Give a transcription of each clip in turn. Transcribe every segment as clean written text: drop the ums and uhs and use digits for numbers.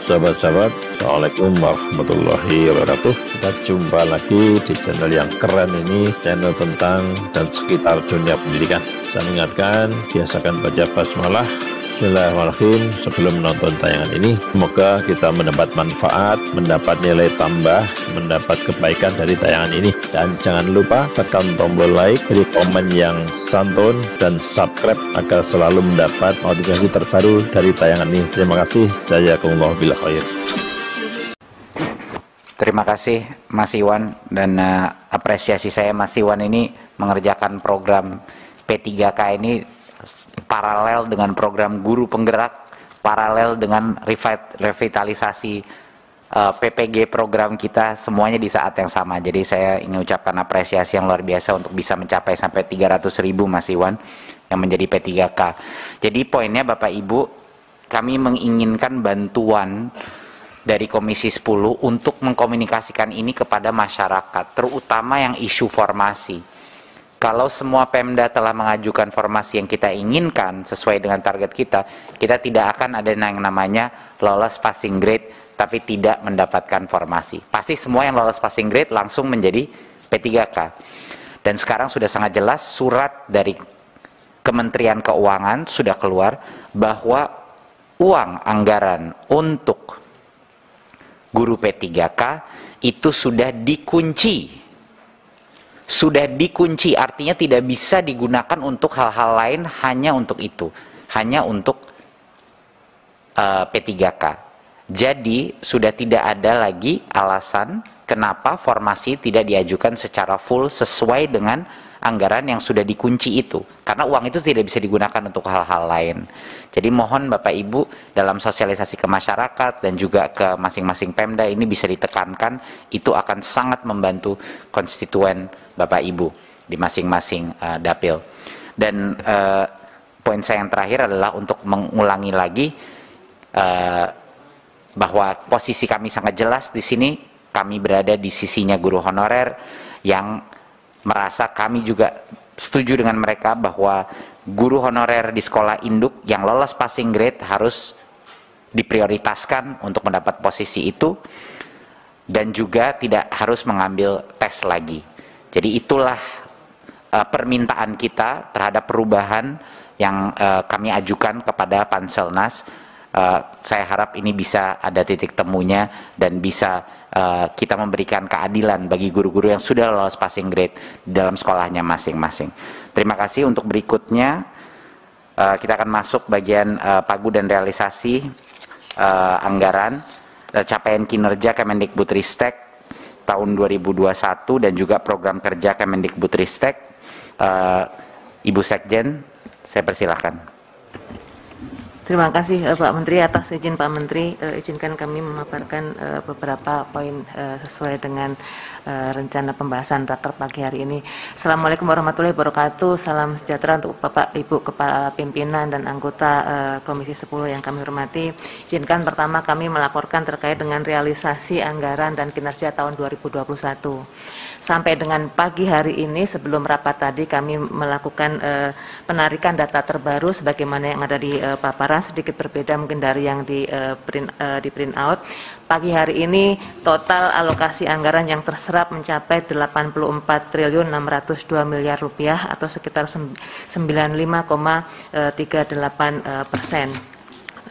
sahabat-sahabat, Assalamualaikum warahmatullahi wabarakatuh. Kita jumpa lagi di channel yang keren ini, channel tentang dan sekitar dunia pendidikan. Saya mengingatkan, biasakan baca basmalah Bismillahirrahmanirrahim sebelum menonton tayangan ini. Semoga kita mendapat manfaat, mendapat nilai tambah, mendapat kebaikan dari tayangan ini. Dan jangan lupa tekan tombol like, beri komen yang santun, dan subscribe agar selalu mendapat notifikasi terbaru dari tayangan ini. Terima kasih. Jazakumullah bil khair. Terima kasih Mas Iwan, dan apresiasi saya Mas Iwan ini mengerjakan program P3K ini paralel dengan program guru penggerak, paralel dengan revitalisasi PPG program kita, semuanya di saat yang sama. Jadi saya ingin ucapkan apresiasi yang luar biasa untuk bisa mencapai sampai 300.000 Mas Iwan yang menjadi P3K. Jadi poinnya Bapak Ibu, kami menginginkan bantuan dari Komisi 10 untuk mengkomunikasikan ini kepada masyarakat, terutama yang isu formasi. Kalau semua Pemda telah mengajukan formasi yang kita inginkan sesuai dengan target kita, kita tidak akan ada yang namanya lolos passing grade tapi tidak mendapatkan formasi. Pasti semua yang lolos passing grade langsung menjadi P3K. Dan sekarang sudah sangat jelas surat dari Kementerian Keuangan sudah keluar bahwa uang anggaran untuk guru P3K itu sudah dikunci. Sudah dikunci, artinya tidak bisa digunakan untuk hal-hal lain, hanya untuk itu, hanya untuk P3K. Jadi sudah tidak ada lagi alasan kenapa formasi tidak diajukan secara full sesuai dengan anggaran yang sudah dikunci itu, karena uang itu tidak bisa digunakan untuk hal-hal lain. Jadi mohon Bapak Ibu dalam sosialisasi ke masyarakat dan juga ke masing-masing Pemda ini bisa ditekankan, itu akan sangat membantu konstituen Bapak Ibu di masing-masing dapil. Dan poin saya yang terakhir adalah untuk mengulangi lagi bahwa posisi kami sangat jelas di sini. Kami berada di sisinya guru honorer yang merasa kami juga setuju dengan mereka bahwa guru honorer di sekolah induk yang lolos passing grade harus diprioritaskan untuk mendapat posisi itu, dan juga tidak harus mengambil tes lagi. Jadi itulah permintaan kita terhadap perubahan yang kami ajukan kepada Panselnas. Saya harap ini bisa ada titik temunya dan bisa kita memberikan keadilan bagi guru-guru yang sudah lolos passing grade dalam sekolahnya masing-masing. Terima kasih. Untuk berikutnya kita akan masuk bagian pagu dan realisasi anggaran capaian kinerja Kemendikbudristek tahun 2021 dan juga program kerja Kemendikbudristek. Ibu Sekjen, saya persilahkan. Terima kasih Pak Menteri. Atas izin Pak Menteri, izinkan kami memaparkan beberapa poin sesuai dengan rencana pembahasan raker pagi hari ini. Assalamualaikum warahmatullahi wabarakatuh. Salam sejahtera untuk Bapak Ibu Kepala Pimpinan dan anggota Komisi 10 yang kami hormati. Izinkan pertama kami melaporkan terkait dengan realisasi anggaran dan kinerja tahun 2021. Sampai dengan pagi hari ini sebelum rapat tadi kami melakukan penarikan data terbaru sebagaimana yang ada di paparan, sedikit berbeda mungkin dari yang di print out. Pagi hari ini total alokasi anggaran yang terserap mencapai 84.602 miliar rupiah atau sekitar 95,38%.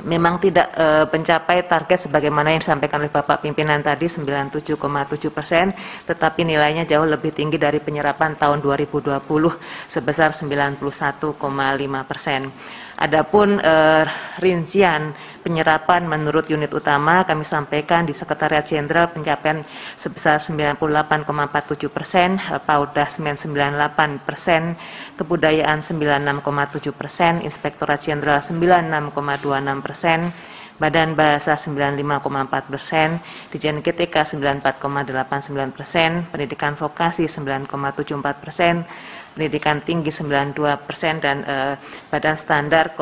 Memang tidak mencapai target sebagaimana yang disampaikan oleh Bapak Pimpinan tadi 97,7%, tetapi nilainya jauh lebih tinggi dari penyerapan tahun 2020 sebesar 91,5%. Adapun rincian penyerapan menurut unit utama kami sampaikan di Sekretariat Jenderal pencapaian sebesar 98,47%, Pauda 98%, Kebudayaan 96,7%, Inspektorat Jenderal 96,26%, Badan Bahasa 95,4%, Dijen GTK 94,89%, Pendidikan Vokasi 9,74%, Pendidikan Tinggi 92%, dan Badan Standar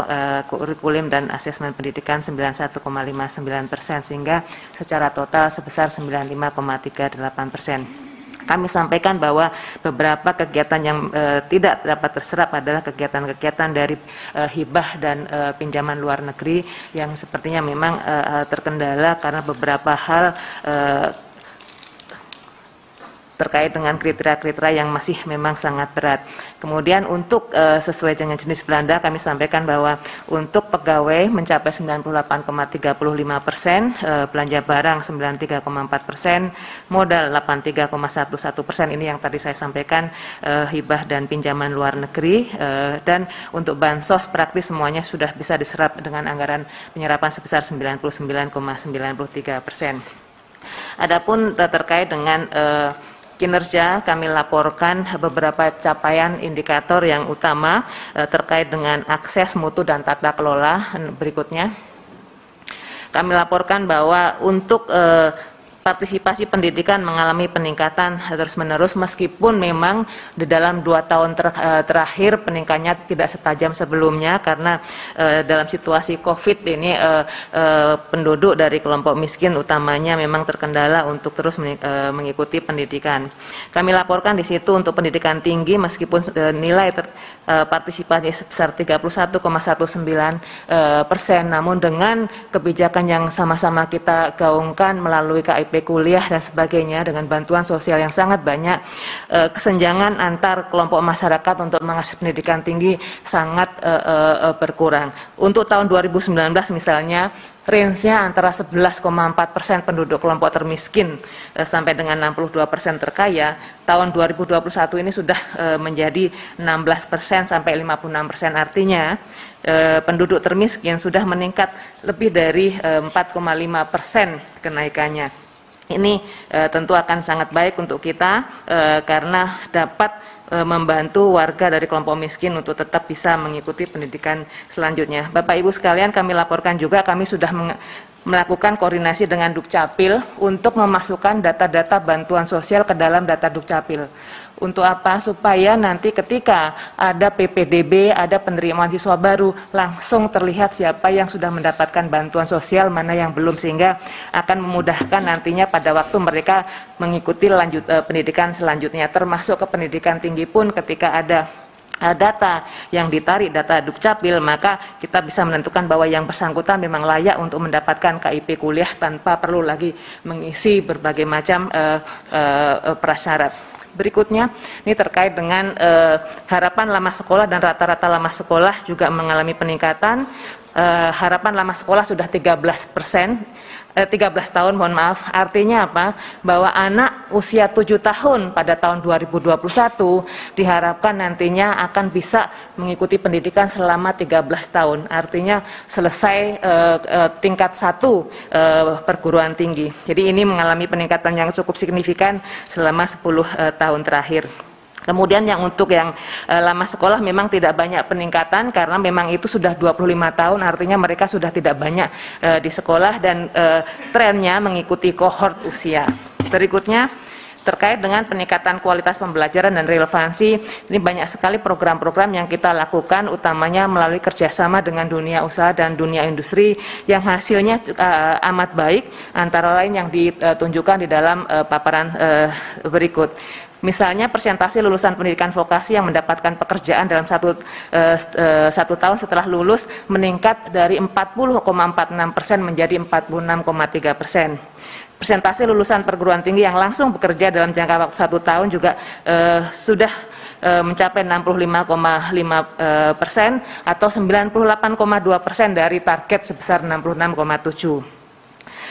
Kurikulum dan Asesmen Pendidikan 91,59%, sehingga secara total sebesar 95,38%. kami sampaikan bahwa beberapa kegiatan yang tidak dapat terserap adalah kegiatan-kegiatan dari hibah dan pinjaman luar negeri yang sepertinya memang terkendala karena beberapa hal terkait dengan kriteria-kriteria yang masih memang sangat berat. Kemudian untuk sesuai dengan jenis belanja kami sampaikan bahwa untuk pegawai mencapai 98,35%, belanja barang 93,4%, modal 83,11%, ini yang tadi saya sampaikan, hibah dan pinjaman luar negeri, dan untuk bansos praktis semuanya sudah bisa diserap dengan anggaran penyerapan sebesar 99,93%. Adapun terkait dengan kinerja, kami laporkan beberapa capaian indikator yang utama terkait dengan akses, mutu, dan tata kelola. Berikutnya, kami laporkan bahwa untuk partisipasi pendidikan mengalami peningkatan terus-menerus meskipun memang di dalam 2 tahun terakhir peningkatannya tidak setajam sebelumnya karena dalam situasi COVID ini penduduk dari kelompok miskin utamanya memang terkendala untuk terus mengikuti pendidikan. Kami laporkan di situ untuk pendidikan tinggi meskipun nilai partisipasi sebesar 31,19%, namun dengan kebijakan yang sama-sama kita gaungkan melalui KIP kuliah dan sebagainya dengan bantuan sosial yang sangat banyak, kesenjangan antar kelompok masyarakat untuk mengakses pendidikan tinggi sangat berkurang. Untuk tahun 2019 misalnya, range-nya antara 11,4% penduduk kelompok termiskin sampai dengan 62% terkaya. Tahun 2021 ini sudah menjadi 16% sampai 56%, artinya penduduk termiskin sudah meningkat lebih dari 4,5% kenaikannya. Ini tentu akan sangat baik untuk kita karena dapat membantu warga dari kelompok miskin untuk tetap bisa mengikuti pendidikan selanjutnya. Bapak Ibu sekalian, kami laporkan juga kami sudah melakukan koordinasi dengan Dukcapil untuk memasukkan data-data bantuan sosial ke dalam data Dukcapil. Untuk apa? Supaya nanti ketika ada PPDB, ada penerimaan siswa baru, langsung terlihat siapa yang sudah mendapatkan bantuan sosial, mana yang belum, sehingga akan memudahkan nantinya pada waktu mereka mengikuti pendidikan selanjutnya, termasuk ke pendidikan tinggi pun ketika ada data yang ditarik, data Dukcapil, maka kita bisa menentukan bahwa yang bersangkutan memang layak untuk mendapatkan KIP kuliah tanpa perlu lagi mengisi berbagai macam prasyarat. Berikutnya, ini terkait dengan harapan lama sekolah dan rata-rata lama sekolah juga mengalami peningkatan. Harapan lama sekolah sudah 13 tahun, mohon maaf. Artinya apa? Bahwa anak usia 7 tahun pada tahun 2021 diharapkan nantinya akan bisa mengikuti pendidikan selama 13 tahun. Artinya selesai tingkat 1 perguruan tinggi. Jadi ini mengalami peningkatan yang cukup signifikan selama 10 tahun terakhir. Kemudian yang untuk yang lama sekolah memang tidak banyak peningkatan karena memang itu sudah 25 tahun, artinya mereka sudah tidak banyak di sekolah dan trennya mengikuti kohort usia. Berikutnya terkait dengan peningkatan kualitas pembelajaran dan relevansi, ini banyak sekali program-program yang kita lakukan utamanya melalui kerjasama dengan dunia usaha dan dunia industri yang hasilnya amat baik, antara lain yang ditunjukkan di dalam paparan berikut. Misalnya persentase lulusan pendidikan vokasi yang mendapatkan pekerjaan dalam satu tahun setelah lulus meningkat dari 40,46% menjadi 46,3%. Persentase lulusan perguruan tinggi yang langsung bekerja dalam jangka waktu 1 tahun juga sudah mencapai 65,5% atau 98,2% dari target sebesar 66,7%.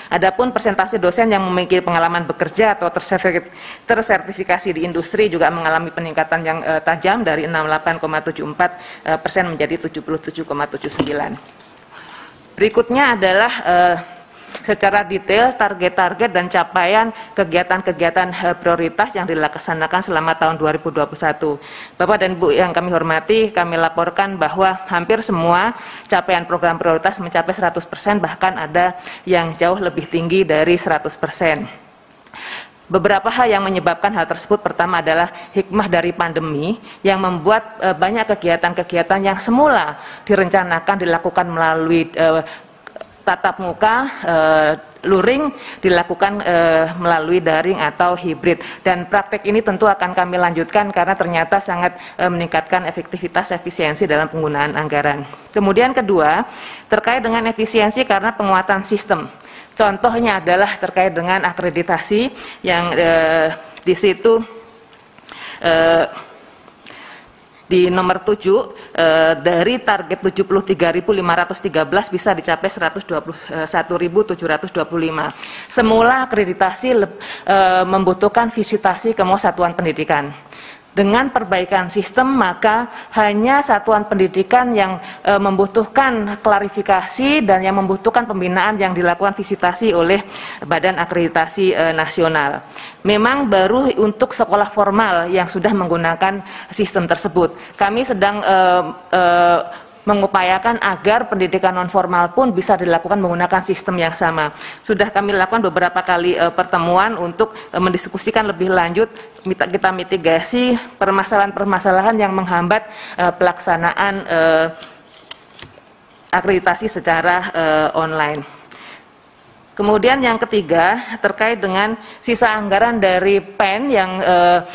Adapun persentase dosen yang memiliki pengalaman bekerja atau tersertifikasi di industri juga mengalami peningkatan yang tajam dari 68,74% menjadi 77,79%. Berikutnya adalah secara detail target-target dan capaian kegiatan-kegiatan prioritas yang dilaksanakan selama tahun 2021. Bapak dan Ibu yang kami hormati, kami laporkan bahwa hampir semua capaian program prioritas mencapai 100%, bahkan ada yang jauh lebih tinggi dari 100%. Beberapa hal yang menyebabkan hal tersebut, pertama adalah hikmah dari pandemi yang membuat banyak kegiatan-kegiatan yang semula direncanakan dilakukan melalui tatap muka, luring dilakukan melalui daring atau hibrid, dan praktek ini tentu akan kami lanjutkan karena ternyata sangat meningkatkan efektivitas efisiensi dalam penggunaan anggaran. Kemudian kedua, terkait dengan efisiensi karena penguatan sistem. Contohnya adalah terkait dengan akreditasi yang di situ di nomor 7 dari target 73.513 bisa dicapai 121.725. Semula akreditasi membutuhkan visitasi ke satuan pendidikan. Dengan perbaikan sistem, maka hanya satuan pendidikan yang membutuhkan klarifikasi dan yang membutuhkan pembinaan yang dilakukan visitasi oleh Badan Akreditasi Nasional. Memang baru untuk sekolah formal yang sudah menggunakan sistem tersebut. Kami sedang mengupayakan agar pendidikan non formal pun bisa dilakukan menggunakan sistem yang sama. Sudah kami lakukan beberapa kali pertemuan untuk mendiskusikan lebih lanjut, kita mitigasi permasalahan-permasalahan yang menghambat pelaksanaan akreditasi secara online. Kemudian yang ketiga, terkait dengan sisa anggaran dari PEN yang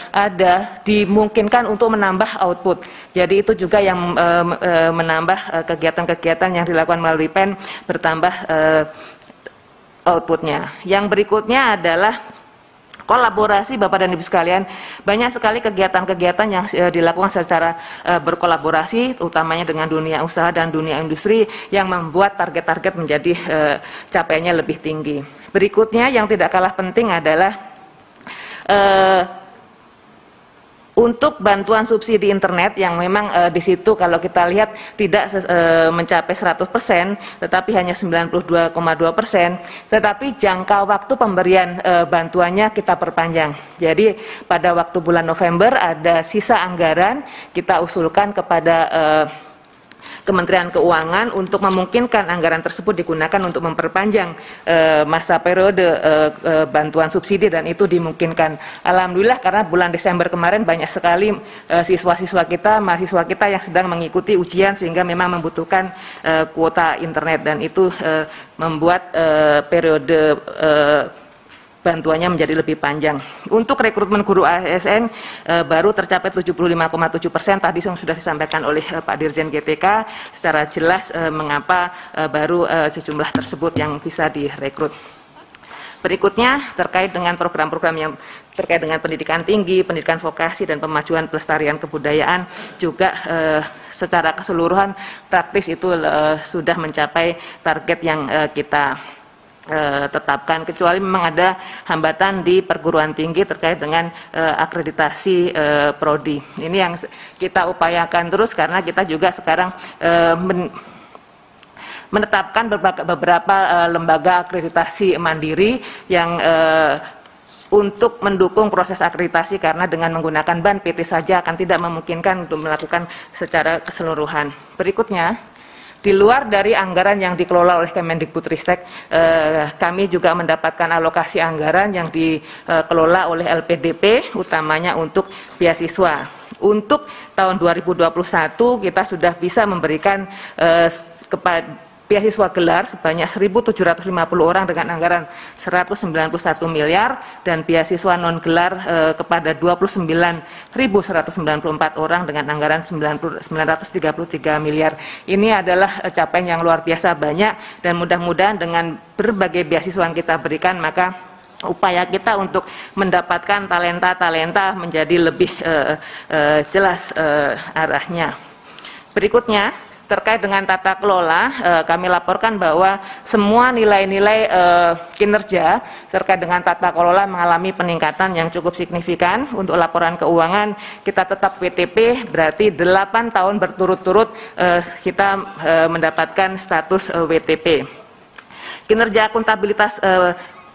ada dimungkinkan untuk menambah output. Jadi itu juga yang menambah kegiatan-kegiatan yang dilakukan melalui PEN bertambah outputnya. Yang berikutnya adalah kolaborasi Bapak dan Ibu sekalian. Banyak sekali kegiatan-kegiatan yang dilakukan secara berkolaborasi, utamanya dengan dunia usaha dan dunia industri, yang membuat target-target menjadi capaiannya lebih tinggi. Berikutnya yang tidak kalah penting adalah untuk bantuan subsidi internet yang memang di situ kalau kita lihat tidak mencapai 100%, tetapi hanya 92,2%, tetapi jangka waktu pemberian bantuannya kita perpanjang. Jadi pada waktu bulan November ada sisa anggaran, kita usulkan kepada Kementerian Keuangan untuk memungkinkan anggaran tersebut digunakan untuk memperpanjang masa periode bantuan subsidi, dan itu dimungkinkan. Alhamdulillah, karena bulan Desember kemarin banyak sekali siswa-siswa kita, mahasiswa kita yang sedang mengikuti ujian sehingga memang membutuhkan kuota internet, dan itu membuat periode bantuannya menjadi lebih panjang. Untuk rekrutmen guru ASN baru tercapai 75,7%, tadi yang sudah disampaikan oleh Pak Dirjen GTK secara jelas mengapa baru sejumlah tersebut yang bisa direkrut. Berikutnya terkait dengan program-program yang terkait dengan pendidikan tinggi, pendidikan vokasi, dan pemajuan pelestarian kebudayaan juga secara keseluruhan praktis itu sudah mencapai target yang kita tetapkan, kecuali memang ada hambatan di perguruan tinggi terkait dengan akreditasi prodi. Ini yang kita upayakan terus karena kita juga sekarang menetapkan beberapa lembaga akreditasi mandiri yang untuk mendukung proses akreditasi, karena dengan menggunakan BAN PT saja akan tidak memungkinkan untuk melakukan secara keseluruhan. Berikutnya, di luar dari anggaran yang dikelola oleh Kemendikbudristek, kami juga mendapatkan alokasi anggaran yang dikelola oleh LPDP, utamanya untuk beasiswa. Untuk tahun 2021 kita sudah bisa memberikan beasiswa gelar sebanyak 1.750 orang dengan anggaran 191 miliar, dan beasiswa non gelar kepada 29.194 orang dengan anggaran 933 miliar. Ini adalah capaian yang luar biasa banyak, dan mudah-mudahan dengan berbagai beasiswa yang kita berikan, maka upaya kita untuk mendapatkan talenta-talenta menjadi lebih jelas arahnya. Berikutnya, terkait dengan tata kelola, kami laporkan bahwa semua nilai-nilai kinerja terkait dengan tata kelola mengalami peningkatan yang cukup signifikan. Untuk laporan keuangan, kita tetap WTP, berarti 8 tahun berturut-turut kita mendapatkan status WTP. Kinerja akuntabilitas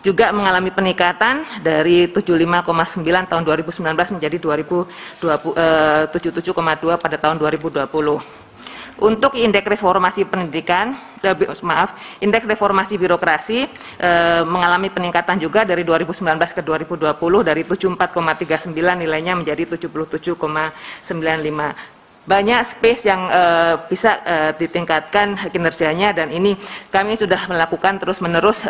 juga mengalami peningkatan dari 75,9 tahun 2019 menjadi 77,2 pada tahun 2020. Untuk indeks reformasi pendidikan, indeks reformasi birokrasi mengalami peningkatan juga dari 2019 ke 2020, dari 74,39 nilainya menjadi 77,95. banyak space yang bisa ditingkatkan kinerjanya, dan ini kami sudah melakukan terus-menerus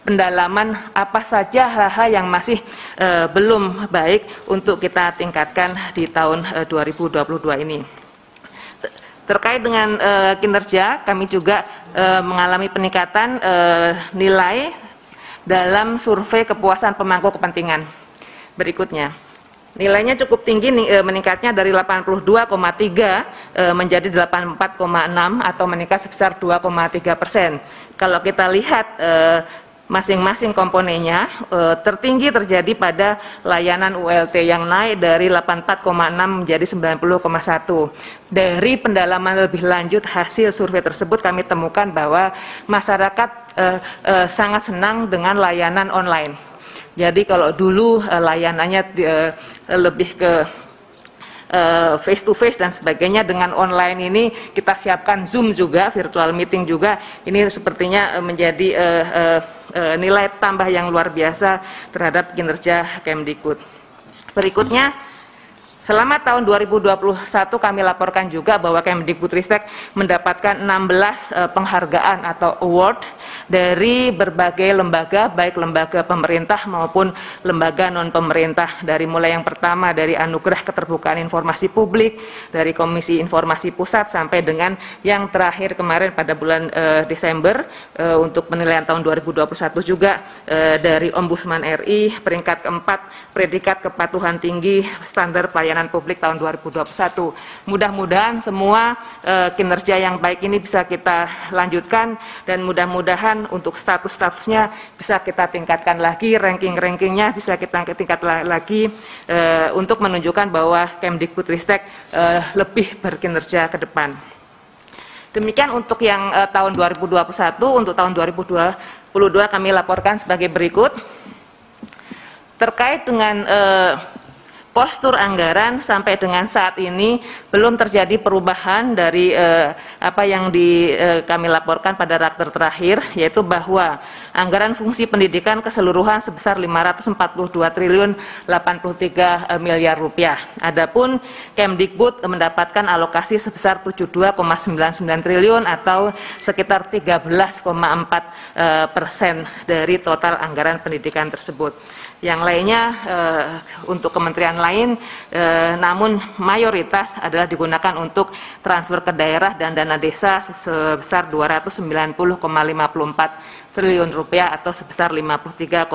pendalaman apa saja hal-hal yang masih belum baik untuk kita tingkatkan di tahun 2022 ini. Terkait dengan kinerja, kami juga mengalami peningkatan nilai dalam survei kepuasan pemangku kepentingan. Berikutnya, nilainya cukup tinggi, meningkatnya dari 82,3 menjadi 84,6 atau meningkat sebesar 2,3%. Kalau kita lihat masing-masing komponennya, tertinggi terjadi pada layanan ULT yang naik dari 84,6 menjadi 90,1. Dari pendalaman lebih lanjut hasil survei tersebut, kami temukan bahwa masyarakat sangat senang dengan layanan online. Jadi kalau dulu layanannya lebih ke face to face dan sebagainya, dengan online ini kita siapkan Zoom juga, virtual meeting juga, ini sepertinya menjadi nilai tambah yang luar biasa terhadap kinerja Kemdikbud. Berikutnya, selama tahun 2021 kami laporkan juga bahwa Kemdikbudristek mendapatkan 16 penghargaan atau award dari berbagai lembaga, baik lembaga pemerintah maupun lembaga non-pemerintah. Dari mulai yang pertama dari Anugerah Keterbukaan Informasi Publik, dari Komisi Informasi Pusat, sampai dengan yang terakhir kemarin pada bulan Desember untuk penilaian tahun 2021 juga dari Ombudsman RI, peringkat keempat, predikat kepatuhan tinggi standar pelayanan publik tahun 2021. Mudah-mudahan semua kinerja yang baik ini bisa kita lanjutkan, dan mudah-mudahan untuk status-statusnya bisa kita tingkatkan lagi, ranking-rankingnya bisa kita tingkatkan lagi untuk menunjukkan bahwa Kemdikbudristek lebih berkinerja ke depan. Demikian untuk yang tahun 2021. Untuk tahun 2022 kami laporkan sebagai berikut. Terkait dengan postur anggaran, sampai dengan saat ini belum terjadi perubahan dari apa yang kami laporkan pada rakter terakhir, yaitu bahwa anggaran fungsi pendidikan keseluruhan sebesar 542 triliun 83 miliar rupiah. Adapun Kemdikbud mendapatkan alokasi sebesar 72,99 triliun atau sekitar 13,4% dari total anggaran pendidikan tersebut. Yang lainnya untuk kementerian lain, namun mayoritas adalah digunakan untuk transfer ke daerah dan dana desa sebesar 290,54 triliun rupiah atau sebesar 53,5%.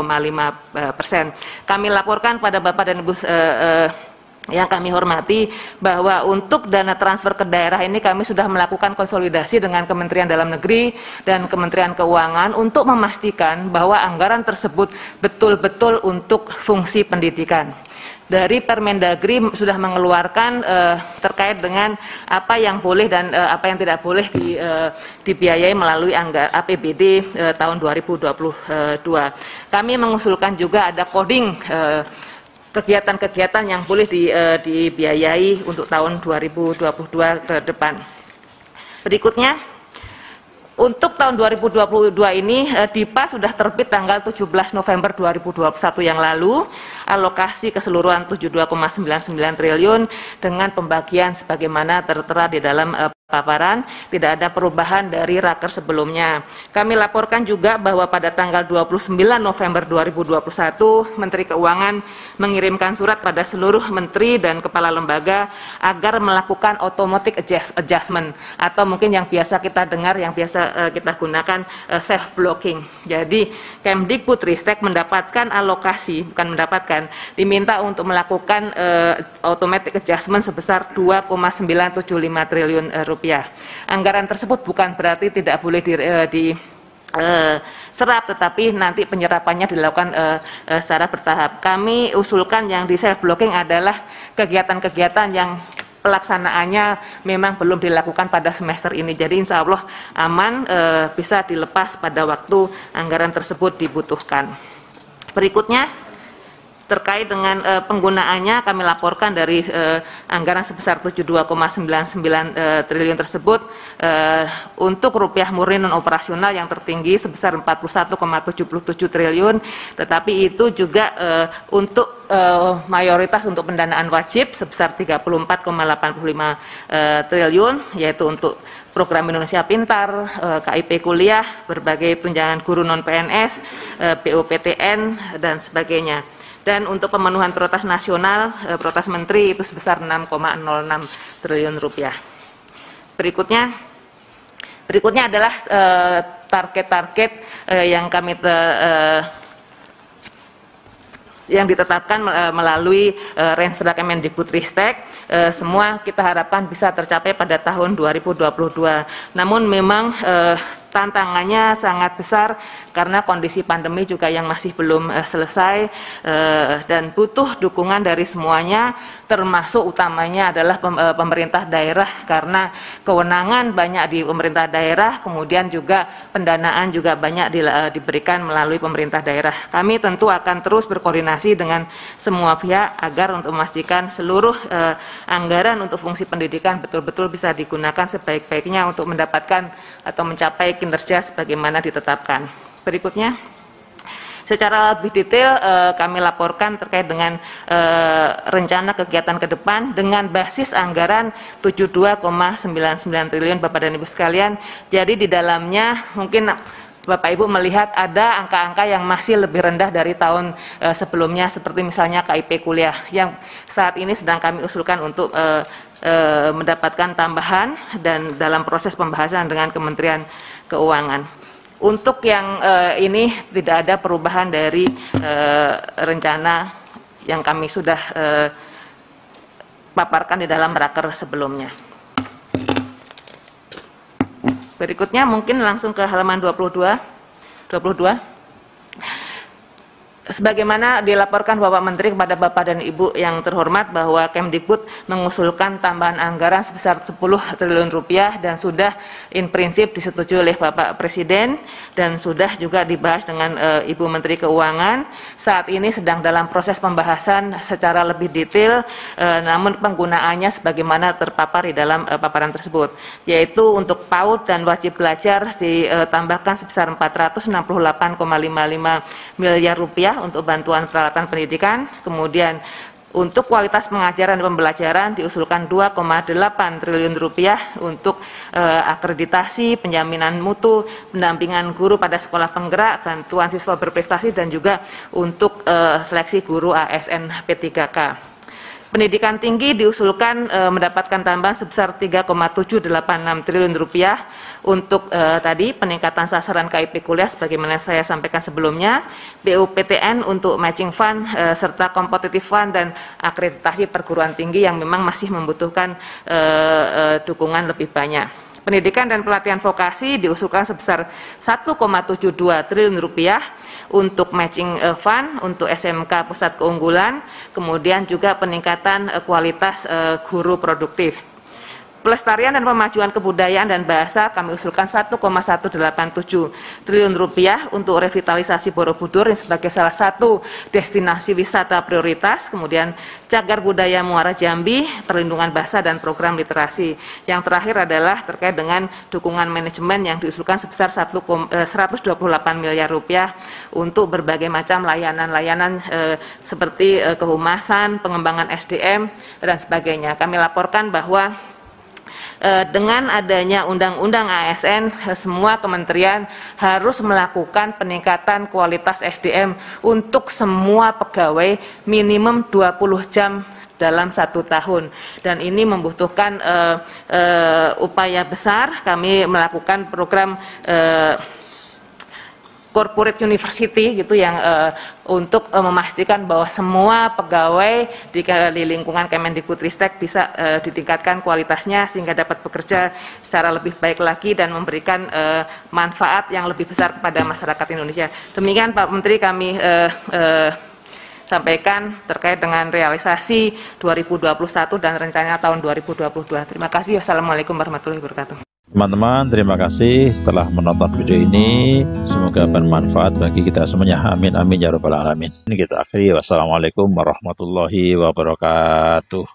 Kami laporkan pada Bapak dan Ibu yang kami hormati bahwa untuk dana transfer ke daerah ini kami sudah melakukan konsolidasi dengan Kementerian Dalam Negeri dan Kementerian Keuangan untuk memastikan bahwa anggaran tersebut betul-betul untuk fungsi pendidikan. Dari Permendagri sudah mengeluarkan terkait dengan apa yang boleh dan apa yang tidak boleh dibiayai melalui APBD tahun 2022. Kami mengusulkan juga ada coding kegiatan-kegiatan yang boleh dibiayai untuk tahun 2022 ke depan. Berikutnya, untuk tahun 2022 ini DIPA sudah terbit tanggal 17 November 2021 yang lalu, alokasi keseluruhan 72,99 triliun dengan pembagian sebagaimana tertera di dalam paparan, tidak ada perubahan dari raker sebelumnya. Kami laporkan juga bahwa pada tanggal 29 November 2021, Menteri Keuangan mengirimkan surat pada seluruh menteri dan kepala lembaga agar melakukan automatic adjustment atau mungkin yang biasa kita dengar, yang biasa kita gunakan self blocking. Jadi Kemdikbudristek mendapatkan alokasi, bukan mendapatkan, diminta untuk melakukan automatic adjustment sebesar 2,975 triliun rupiah. Anggaran tersebut bukan berarti tidak boleh diserap, tetapi nanti penyerapannya dilakukan secara bertahap. Kami usulkan yang di self blocking adalah kegiatan-kegiatan yang pelaksanaannya memang belum dilakukan pada semester ini. Jadi insya Allah aman, bisa dilepas pada waktu anggaran tersebut dibutuhkan. Berikutnya, Terkait dengan penggunaannya, kami laporkan dari anggaran sebesar 72,99 triliun tersebut untuk rupiah murni non operasional yang tertinggi sebesar 41,77 triliun, tetapi itu juga untuk mayoritas untuk pendanaan wajib sebesar 34,85 triliun, yaitu untuk program Indonesia Pintar, KIP kuliah, berbagai tunjangan guru non PNS, PUPTN dan sebagainya. Dan untuk pemenuhan prioritas nasional, prioritas menteri itu sebesar 6,06 triliun rupiah. Berikutnya adalah target-target yang ditetapkan melalui Renstra Kemendikbudristek. Semua kita harapkan bisa tercapai pada tahun 2022. Namun memang tantangannya sangat besar karena kondisi pandemi juga yang masih belum selesai, dan butuh dukungan dari semuanya, termasuk utamanya adalah pemerintah daerah, karena kewenangan banyak di pemerintah daerah, kemudian juga pendanaan juga banyak diberikan melalui pemerintah daerah. Kami tentu akan terus berkoordinasi dengan semua pihak agar untuk memastikan seluruh anggaran untuk fungsi pendidikan betul-betul bisa digunakan sebaik-baiknya untuk mendapatkan atau mencapai kinerja sebagaimana ditetapkan. Berikutnya, secara lebih detail kami laporkan terkait dengan rencana kegiatan ke depan dengan basis anggaran 72,99 triliun Bapak dan Ibu sekalian. Jadi di dalamnya mungkin Bapak Ibu melihat ada angka-angka yang masih lebih rendah dari tahun sebelumnya, seperti misalnya KIP kuliah yang saat ini sedang kami usulkan untuk mendapatkan tambahan dan dalam proses pembahasan dengan Kementerian Keuangan. Untuk yang ini tidak ada perubahan dari rencana yang kami sudah paparkan di dalam raker sebelumnya. Berikutnya mungkin langsung ke halaman 22. Sebagaimana dilaporkan Bapak Menteri kepada Bapak dan Ibu yang terhormat bahwa Kemdikbud mengusulkan tambahan anggaran sebesar 10 triliun rupiah dan sudah in prinsip disetujui oleh Bapak Presiden dan sudah juga dibahas dengan Ibu Menteri Keuangan. Saat ini sedang dalam proses pembahasan secara lebih detail, namun penggunaannya sebagaimana terpapar di dalam paparan tersebut, yaitu untuk PAUD dan wajib belajar ditambahkan sebesar 468,55 miliar rupiah untuk bantuan peralatan pendidikan. Kemudian untuk kualitas pengajaran dan pembelajaran diusulkan 2,8 triliun rupiah untuk akreditasi, penjaminan mutu, pendampingan guru pada sekolah penggerak, bantuan siswa berprestasi, dan juga untuk seleksi guru ASN P3K. Pendidikan tinggi diusulkan mendapatkan tambahan sebesar 3,786 triliun rupiah untuk tadi peningkatan sasaran KIP kuliah sebagaimana saya sampaikan sebelumnya, BUPTN untuk matching fund serta competitive fund dan akreditasi perguruan tinggi yang memang masih membutuhkan dukungan lebih banyak. Pendidikan dan pelatihan vokasi diusulkan sebesar 1,72 triliun rupiah untuk matching fund, untuk SMK pusat keunggulan, kemudian juga peningkatan kualitas guru produktif. Pelestarian dan pemajuan kebudayaan dan bahasa kami usulkan 1,187 triliun rupiah untuk revitalisasi Borobudur sebagai salah satu destinasi wisata prioritas, kemudian cagar budaya Muara Jambi, perlindungan bahasa dan program literasi. Yang terakhir adalah terkait dengan dukungan manajemen yang diusulkan sebesar 128 miliar rupiah untuk berbagai macam layanan-layanan seperti kehumasan, pengembangan SDM dan sebagainya. Kami laporkan bahwa dengan adanya Undang-Undang ASN, semua kementerian harus melakukan peningkatan kualitas SDM untuk semua pegawai minimum 20 jam dalam 1 tahun, dan ini membutuhkan upaya besar. Kami melakukan program corporate university gitu yang untuk memastikan bahwa semua pegawai di lingkungan Kemendikbudristek bisa ditingkatkan kualitasnya sehingga dapat bekerja secara lebih baik lagi dan memberikan manfaat yang lebih besar kepada masyarakat Indonesia. Demikian Pak Menteri kami sampaikan terkait dengan realisasi 2021 dan rencananya tahun 2022. Terima kasih. Wassalamualaikum warahmatullahi wabarakatuh. Teman-teman, terima kasih telah menonton video ini. Semoga bermanfaat bagi kita semuanya. Amin, amin, ya rabbal alamin. Ini kita akhiri. Wassalamualaikum warahmatullahi wabarakatuh.